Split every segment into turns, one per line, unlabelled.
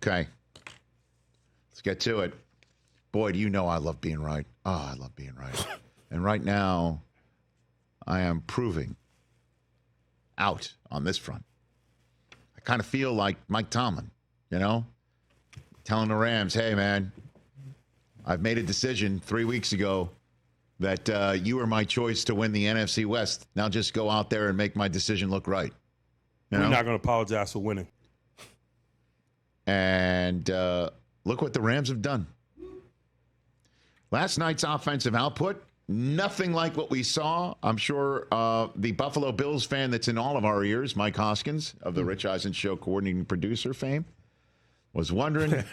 Okay. Let's get to it. Boy, do you know I love being right. Oh, I love being right. And right now, I am proving out on this front. I kind of feel like Mike Tomlin, telling the Rams, hey, man, I've made a decision 3 weeks ago that you were my choice to win the NFC West. Now just go out there and make my decision look right.
We're not going to apologize for winning.
And look what the Rams have done. Last night's offensive output, nothing like what we saw. I'm sure the Buffalo Bills fan that's in all of our ears, Mike Hoskins of the Rich Eisen Show coordinating producer fame, was wondering,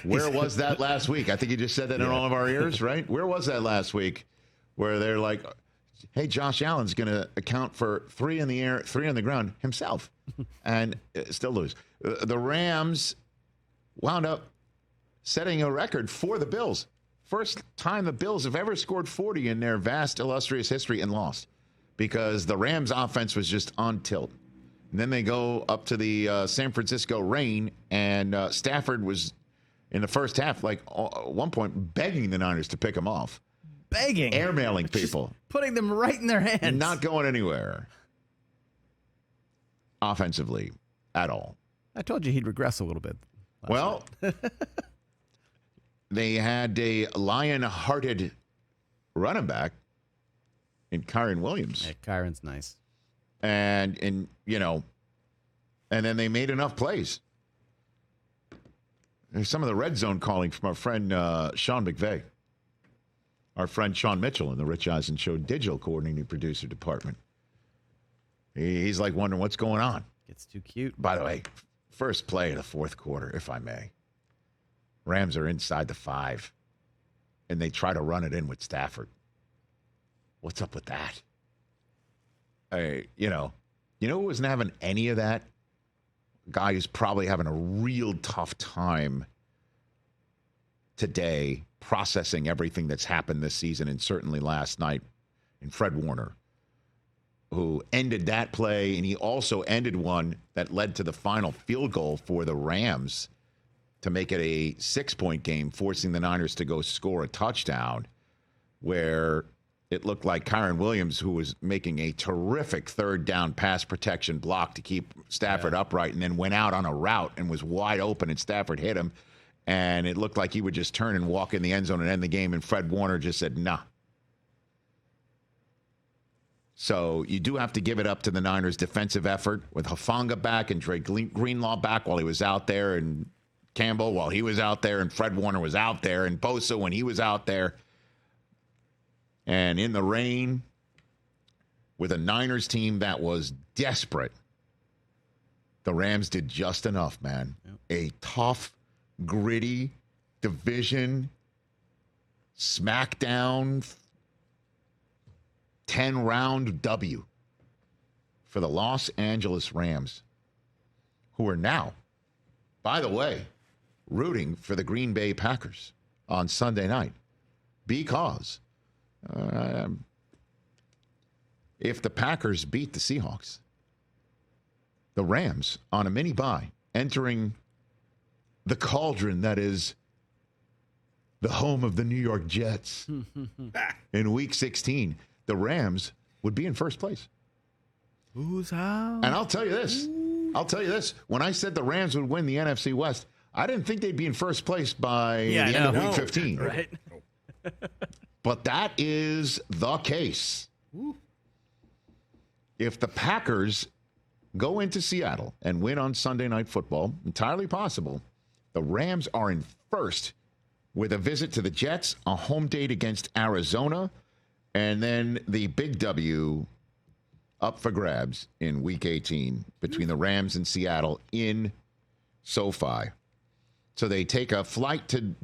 where was that last week? I think you just said that in all of our ears, right? Where was that last week where they're like, hey, Josh Allen's going to account for 3 in the air, 3 on the ground himself, and still lose. The Rams wound up setting a record for the Bills. First time the Bills have ever scored 40 in their vast, illustrious history and lost because the Rams' offense was just on tilt. And then they go up to the San Francisco Rain, and Stafford was, in the first half, like at one point, begging the Niners to pick him off.
Begging.
Airmailing people.
Just putting them right in their hands.
Not going anywhere. Offensively, at all.
I told you he'd regress a little bit.
Well, they had a lion-hearted running back in Kyren Williams.
Yeah, Kyren's nice.
And then they made enough plays. There's some of the red zone calling from our friend Sean McVay. Our friend Sean Mitchell in the Rich Eisen Show digital coordinating producer department. He's like wondering what's going on.
It's too cute.
By the way, first play of the fourth quarter, if I may. Rams are inside the 5, and they try to run it in with Stafford. What's up with that? Who wasn't having any of that? A guy who's probably having a real tough time today processing everything that's happened this season and certainly last night in Fred Warner, who ended that play, and he also ended one that led to the final field goal for the Rams to make it a 6-point game, forcing the Niners to go score a touchdown, where it looked like Kyren Williams, who was making a terrific third down pass protection block to keep Stafford upright, and then went out on a route and was wide open, and Stafford hit him. And it looked like he would just turn and walk in the end zone and end the game, and Fred Warner just said, nah. So you do have to give it up to the Niners' defensive effort with Hufanga back and Dre Greenlaw back while he was out there, and Campbell while he was out there, and Fred Warner was out there, and Bosa when he was out there. And in the rain, with a Niners team that was desperate, the Rams did just enough, man. Yep. A tough, gritty division smackdown 10-round W for the Los Angeles Rams, who are now, by the way, rooting for the Green Bay Packers on Sunday night because if the Packers beat the Seahawks, the Rams on a mini bye entering the cauldron that is the home of the New York Jets in Week 16, the Rams would be in first place.
Who's out?
And I'll tell you this. When I said the Rams would win the NFC West, I didn't think they'd be in first place by the end of Week 15.
Right.
But that is the case. Ooh. If the Packers go into Seattle and win on Sunday Night Football, entirely possible, the Rams are in first with a visit to the Jets, a home date against Arizona, and then the big W up for grabs in Week 18 between the Rams and Seattle in SoFi. So they take a flight to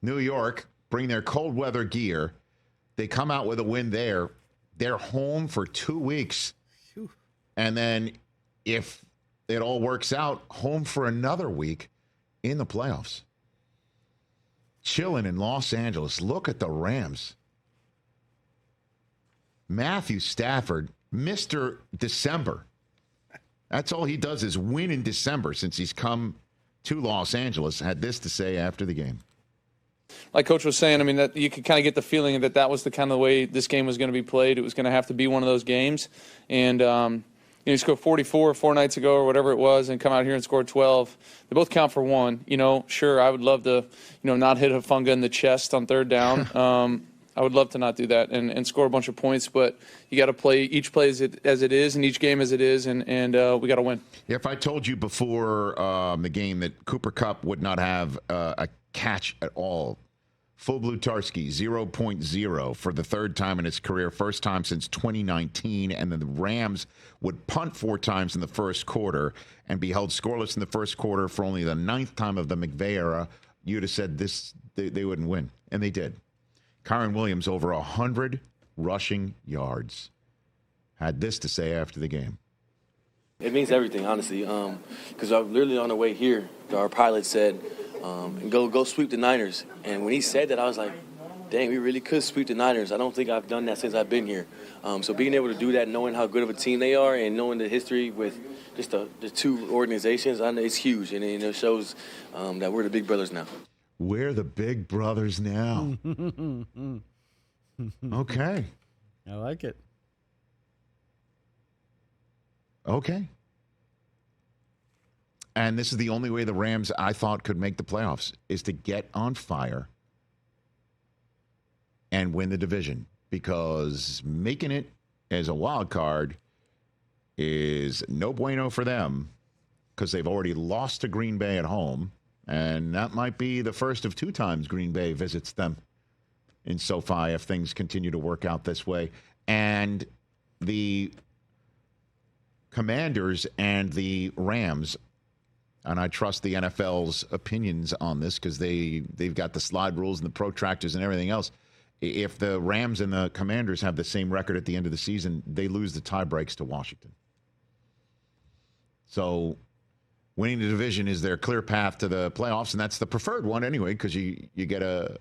New York, bring their cold weather gear. They come out with a win there. They're home for 2 weeks. Whew. And then if it all works out, home for another week in the playoffs. Chilling in Los Angeles. Look at the Rams. Matthew Stafford, Mr. December. That's all he does is win in December since he's come to Los Angeles, had this to say after the game.
Like Coach was saying, I mean, that you could kind of get the feeling that was the kind of way this game was going to be played. It was going to have to be one of those games. And, you scored 44 4 nights ago or whatever it was and come out here and score 12. They both count for one. Sure, I would love to, not hit Hufanga in the chest on third down. I would love to not do that and score a bunch of points, but you got to play each play as it is and each game as it is, and we got to win.
If I told you before the game that Cooper Kupp would not have a catch at all, Full Blutarski, 0.0 for the third time in his career, first time since 2019, and then the Rams would punt 4 times in the first quarter and be held scoreless in the first quarter for only the 9th time of the McVay era, you'd have said they wouldn't win, and they did. Kyren Williams, over 100 rushing yards, had this to say after the game.
It means everything, honestly, because literally on the way here, our pilot said, go sweep the Niners. And when he said that, I was like, dang, we really could sweep the Niners. I don't think I've done that since I've been here. So being able to do that, knowing how good of a team they are and knowing the history with just the two organizations, I know it's huge. And it shows that we're the big brothers now.
We're the big brothers now. Okay.
I like it.
Okay. And this is the only way the Rams, I thought, could make the playoffs, is to get on fire and win the division. Because making it as a wild card is no bueno for them, because they've already lost to Green Bay at home. And that might be the first of 2 times Green Bay visits them in SoFi if things continue to work out this way. And the Commanders and the Rams, and I trust the NFL's opinions on this because they've got the slide rules and the protractors and everything else. If the Rams and the Commanders have the same record at the end of the season, they lose the tie breaks to Washington. So winning the division is their clear path to the playoffs, and that's the preferred one anyway because you get a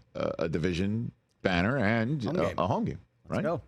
division banner and a home game, right?
Let's go.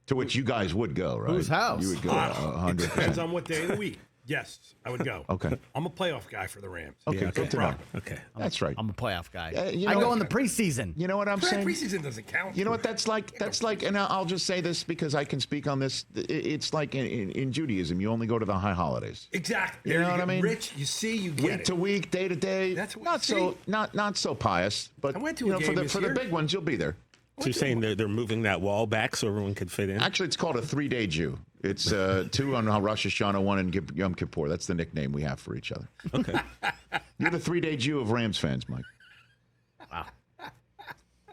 To which you guys would go, right?
Whose house?
You would go 100%.
It depends on what day of the week. Yes, I would go.
Okay.
I'm a playoff guy for the Rams.
Okay, good to know.
Okay.
That's right.
I'm a playoff guy.
you
I
know
go
what?
in the preseason.
You know what I'm saying?
Preseason doesn't count.
You know what that's like? That's like, and I'll just say this because I can speak on this. It's like in Judaism, you only go to the high holidays.
Exactly.
You know what I mean?
Rich, you see, you get
Week
it.
to week, day to day.
That's what
not
you
so
see.
not so pious, but
I went to a game
for the
this
for the
year.
big ones, you'll be there.
So you're saying they're moving that wall back so everyone could fit in?
Actually, it's called a 3-day Jew. It's 2 on Rosh Hashanah, 1 on Yom Kippur. That's the nickname we have for each other.
Okay.
You're the 3-day Jew of Rams fans, Mike.
Wow.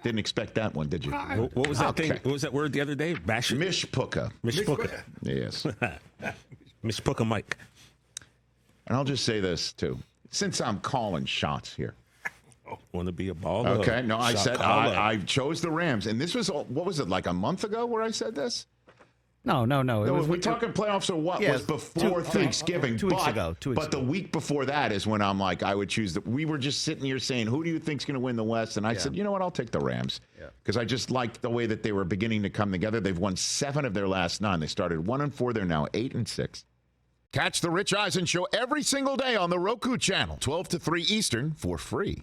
Didn't expect that one, did you?
What was that thing? What was that word the other day?
Mishpucha.
Mishpucha.
Yes.
Mishpucha Mike.
And I'll just say this, too. Since I'm calling shots here.
Want to be a baller?
Okay. No, I said
caller.
I chose the Rams. And this was, what was it, like a month ago where I said this?
No.
We're talking playoffs or what?
Yeah,
was before Thanksgiving.
2 weeks ago. 2 weeks
But the week before that is when I'm like, I would choose we were just sitting here saying, who do you think's going to win the West? And I said, you know what? I'll take the Rams. Because I just liked the way that they were beginning to come together. They've won 7 of their last 9. They started 1-4. They're now 8-6. Catch the Rich Eisen Show every single day on the Roku Channel, 12 to 3 Eastern for free.